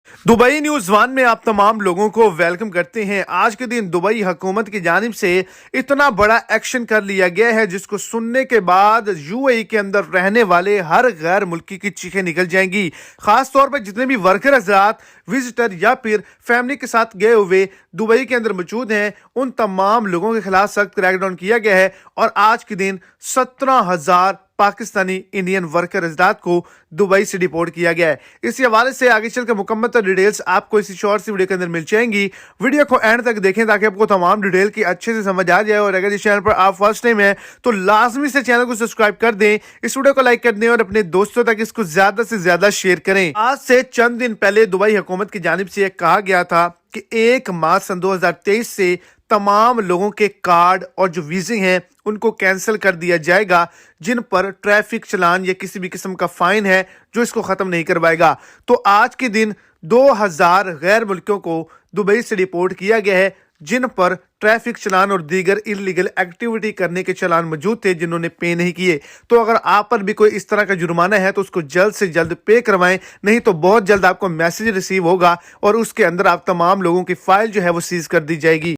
Dubai news one में आप तमाम लोगों को वेलकम करते हैं। आज के दिन दुबई हुकूमत की जानिब से इतना बड़ा एक्शन कर लिया गया है जिसको सुनने के बाद यूएई के अंदर रहने वाले हर गैर मुल्की की चीखें निकल जाएंगी। खास तौर पर जितने भी वर्कर हजरात विजिटर या फिर फैमिली के साथ गए हुए दुबई के अंदर मौजूद हैं, उन तमाम लोगों के खिलाफ सख्त क्रैकडाउन किया गया है। और आज के दिन 17,000 पाकिस्तानी इंडियन वर्कर हजरात को दुबई से डिपोर्ट किया गया है। इसी हवाले से आगे चलकर मुकम्मल डिटेल्स आपको इसी शॉर्ट सी वीडियो के अंदर मिल जाएंगी। वीडियो को एंड तक देखें ताकि आपको तमाम डिटेल की अच्छे से समझ आ जाए। और अगर इस चैनल पर आप फर्स्ट टाइम हैं तो लाजमी से चैनल को सब्सक्राइब कर दें, इस वीडियो को लाइक कर दें और अपने दोस्तों तक इसको ज्यादा से ज्यादा शेयर करें। आज से चंद दिन पहले दुबई हुकूमत की जानिब से कहा गया था कि 1 मार्च सन 2023 से तमाम लोगों के कार्ड और जो वीजे हैं उनको कैंसिल कर दिया जाएगा, जिन पर ट्रैफिक चलान या किसी भी किस्म का फाइन है जो इसको खत्म नहीं करवाएगा। तो आज के दिन 2000 गैर मुल्कियों को दुबई से डिपोर्ट किया गया है, जिन पर ट्रैफिक चलान और दीगर इलीगल एक्टिविटी करने के चलान मौजूद थे जिन्होंने पे नहीं किए। तो अगर आप पर भी कोई इस तरह का जुर्माना है तो उसको जल्द से जल्द पे करवाएं, नहीं तो बहुत जल्द आपको मैसेज रिसीव होगा और उसके अंदर आप तमाम लोगों की फाइल जो है वो सीज कर दी जाएगी।